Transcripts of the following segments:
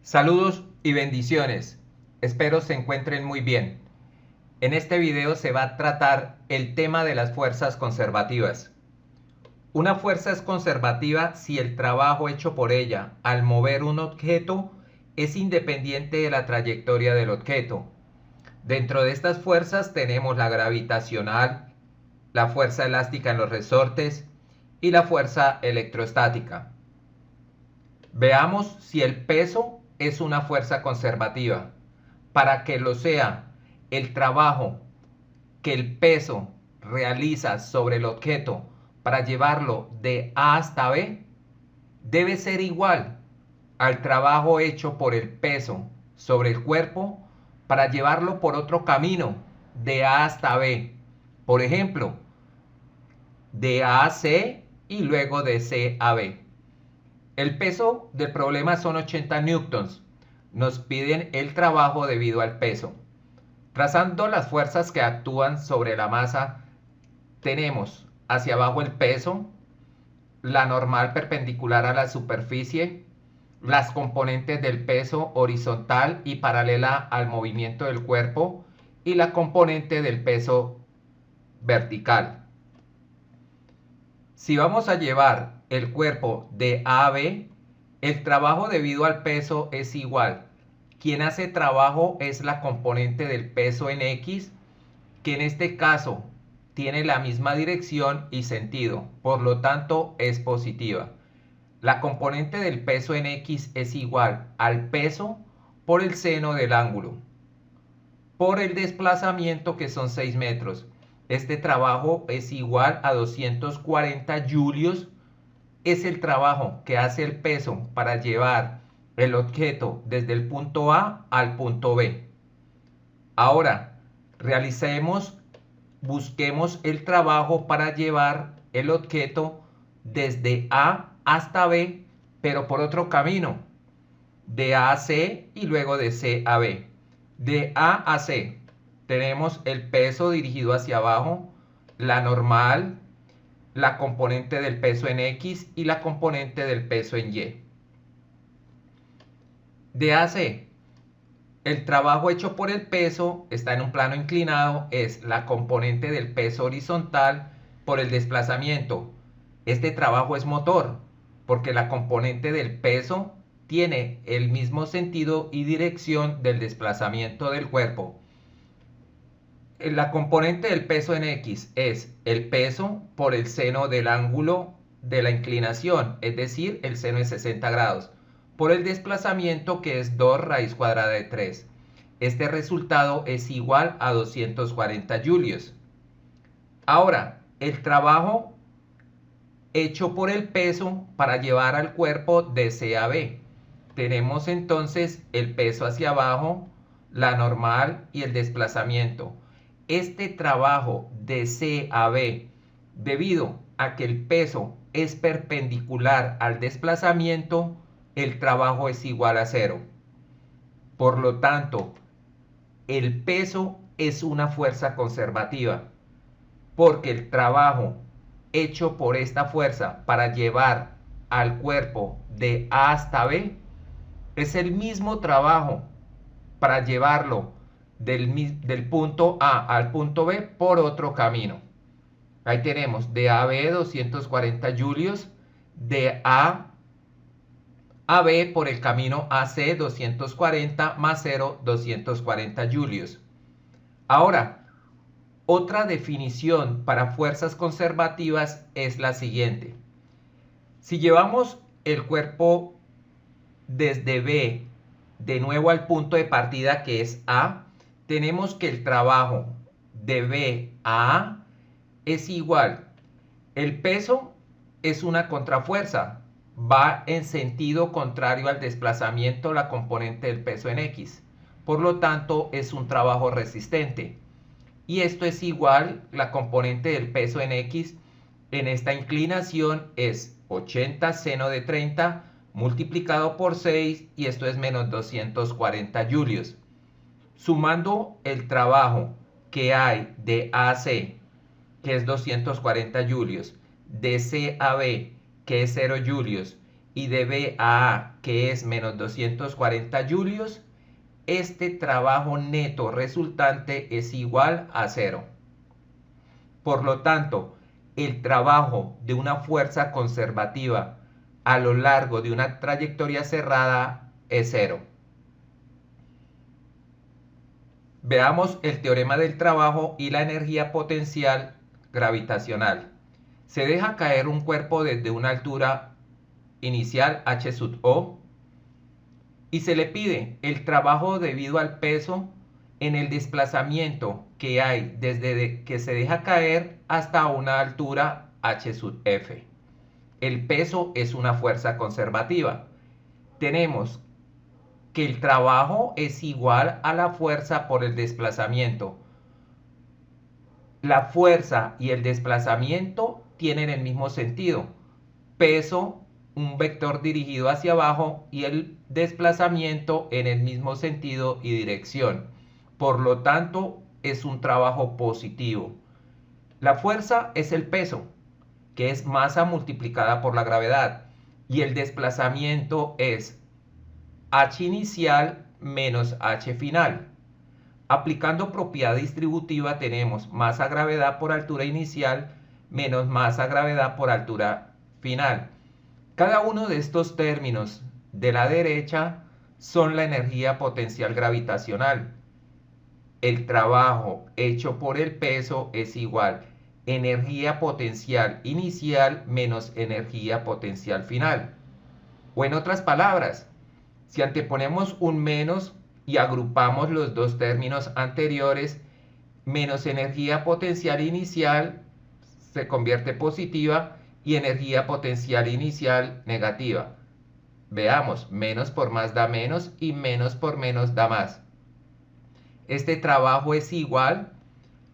Saludos y bendiciones. Espero se encuentren muy bien. En este video se va a tratar el tema de las fuerzas conservativas. Una fuerza es conservativa si el trabajo hecho por ella al mover un objeto es independiente de la trayectoria del objeto. Dentro de estas fuerzas tenemos la gravitacional, la fuerza elástica en los resortes y la fuerza electrostática. Veamos si el peso es una fuerza conservativa. Para que lo sea, el trabajo que el peso realiza sobre el objeto para llevarlo de A hasta B debe ser igual al trabajo hecho por el peso sobre el cuerpo para llevarlo por otro camino de A hasta B. Por ejemplo, de A a C y luego de C a B. El peso del problema son 80 newtons. Nos piden el trabajo debido al peso. Trazando las fuerzas que actúan sobre la masa, tenemos hacia abajo el peso, la normal perpendicular a la superficie, las componentes del peso horizontal y paralela al movimiento del cuerpo y la componente del peso vertical. Si vamos a llevar el cuerpo de A a B, el trabajo debido al peso es igual. Quien hace trabajo es la componente del peso en X, que en este caso tiene la misma dirección y sentido, por lo tanto es positiva. La componente del peso en X es igual al peso por el seno del ángulo, por el desplazamiento que son 6 metros. Este trabajo es igual a 240 julios. Es el trabajo que hace el peso para llevar el objeto desde el punto A al punto B. Ahora, busquemos el trabajo para llevar el objeto desde A hasta B, pero por otro camino, de A a C y luego de C a B. De A a C tenemos el peso dirigido hacia abajo, la normal, la componente del peso en X y la componente del peso en Y. De A a C, el trabajo hecho por el peso está en un plano inclinado, es la componente del peso horizontal por el desplazamiento. Este trabajo es motor, porque la componente del peso tiene el mismo sentido y dirección del desplazamiento del cuerpo. La componente del peso en X es el peso por el seno del ángulo de la inclinación, es decir, el seno es 60 grados, por el desplazamiento que es 2 raíz cuadrada de 3. Este resultado es igual a 240 julios. Ahora, el trabajo hecho por el peso para llevar al cuerpo de C a B. Tenemos entonces el peso hacia abajo, la normal y el desplazamiento. Este trabajo de C a B, debido a que el peso es perpendicular al desplazamiento, el trabajo es igual a 0. Por lo tanto, el peso es una fuerza conservativa, porque el trabajo hecho por esta fuerza para llevar al cuerpo de A hasta B es el mismo trabajo para llevarlo del punto A al punto B por otro camino. Ahí tenemos de A a B 240 julios, de A a B por el camino AC 240 más 0, 240 julios. Ahora, otra definición para fuerzas conservativas es la siguiente. Si llevamos el cuerpo desde B de nuevo al punto de partida que es A, tenemos que el trabajo de B a A es igual. El peso es una contrafuerza, va en sentido contrario al desplazamiento la componente del peso en X. Por lo tanto, es un trabajo resistente. Y esto es igual, la componente del peso en X en esta inclinación es 80 seno de 30 multiplicado por 6 y esto es menos 240 julios. Sumando el trabajo que hay de A a C, que es 240 julios, de C a B, que es 0 julios, y de B a A, que es menos 240 julios, este trabajo neto resultante es igual a 0. Por lo tanto, el trabajo de una fuerza conservativa a lo largo de una trayectoria cerrada es 0. Veamos el teorema del trabajo y la energía potencial gravitacional. Se deja caer un cuerpo desde una altura inicial h sub o y se le pide el trabajo debido al peso en el desplazamiento que hay desde que se deja caer hasta una altura h sub f. El peso es una fuerza conservativa. Tenemos que el trabajo es igual a la fuerza por el desplazamiento. La fuerza y el desplazamiento tienen el mismo sentido. Peso, un vector dirigido hacia abajo, y el desplazamiento en el mismo sentido y dirección. Por lo tanto, es un trabajo positivo. La fuerza es el peso, que es masa multiplicada por la gravedad, y el desplazamiento es h inicial menos h final. Aplicando propiedad distributiva tenemos masa gravedad por altura inicial menos masa gravedad por altura final. Cada uno de estos términos de la derecha son la energía potencial gravitacional. El trabajo hecho por el peso es igual energía potencial inicial menos energía potencial final. O en otras palabras, si anteponemos un menos y agrupamos los dos términos anteriores, menos energía potencial inicial se convierte positiva y energía potencial inicial negativa. Veamos, menos por más da menos y menos por menos da más. Este trabajo es igual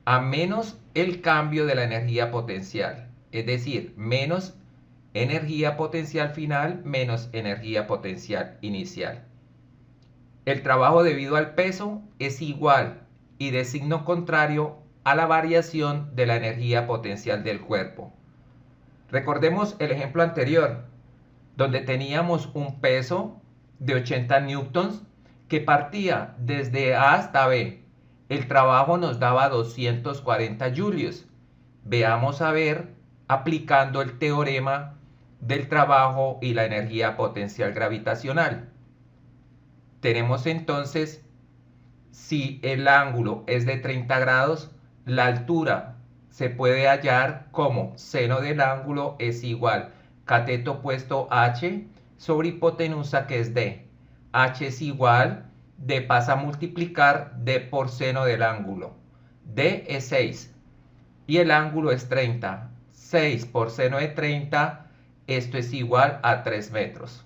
a menos el cambio de la energía potencial, es decir, menos energía potencial final menos energía potencial inicial. El trabajo debido al peso es igual y de signo contrario a la variación de la energía potencial del cuerpo. Recordemos el ejemplo anterior, donde teníamos un peso de 80 newtons que partía desde A hasta B. El trabajo nos daba 240 julios. Veamos a ver, aplicando el teorema del trabajo y la energía potencial gravitacional. Tenemos entonces, si el ángulo es de 30 grados, la altura se puede hallar como seno del ángulo es igual cateto opuesto h sobre hipotenusa, que es d. H es igual, d pasa a multiplicar d por seno del ángulo. D es 6 y el ángulo es 30. 6 por seno de 30, esto es igual a 3 metros.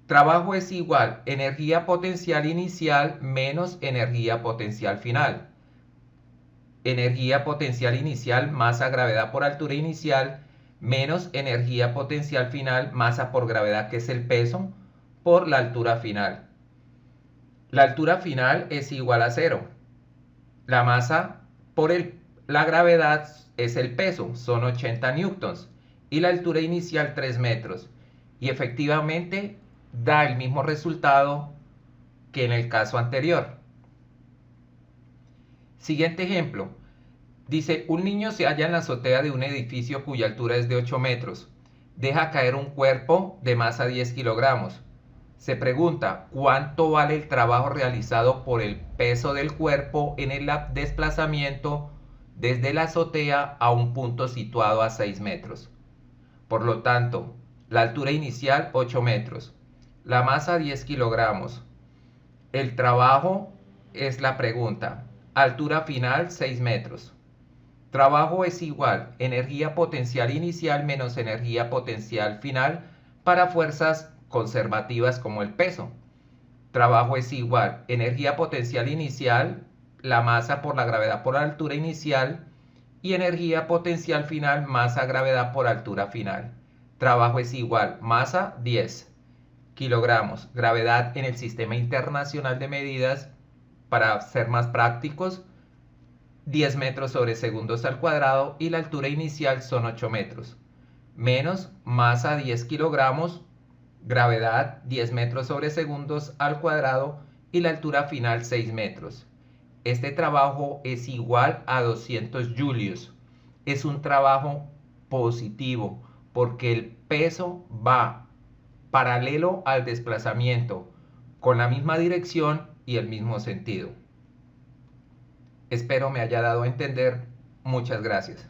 Trabajo es igual energía potencial inicial menos energía potencial final. Energía potencial inicial, masa gravedad por altura inicial, menos energía potencial final, masa por gravedad, que es el peso, por la altura final. La altura final es igual a 0. La masa por la gravedad es el peso, son 80 newtons. Y la altura inicial 3 metros. Y efectivamente da el mismo resultado que en el caso anterior. Siguiente ejemplo. Dice, un niño se halla en la azotea de un edificio cuya altura es de 8 metros. Deja caer un cuerpo de masa 10 kilogramos. Se pregunta, ¿cuánto vale el trabajo realizado por el peso del cuerpo en el desplazamiento desde la azotea a un punto situado a 6 metros? Por lo tanto, la altura inicial 8 metros. La masa 10 kilogramos. El trabajo es la pregunta. Altura final 6 metros. Trabajo es igual energía potencial inicial menos energía potencial final para fuerzas conservativas como el peso. Trabajo es igual energía potencial inicial, la masa por la gravedad por la altura inicial, y energía potencial final, masa gravedad por altura final. Trabajo es igual masa 10 kilogramos, gravedad en el Sistema Internacional de Medidas, para ser más prácticos, 10 metros sobre segundos al cuadrado, y la altura inicial son 8 metros. menos masa 10 kilogramos, gravedad 10 metros sobre segundos al cuadrado y la altura final 6 metros. Este trabajo es igual a 200 julios. Es un trabajo positivo porque el peso va paralelo al desplazamiento, con la misma dirección y el mismo sentido. Espero me haya dado a entender. Muchas gracias.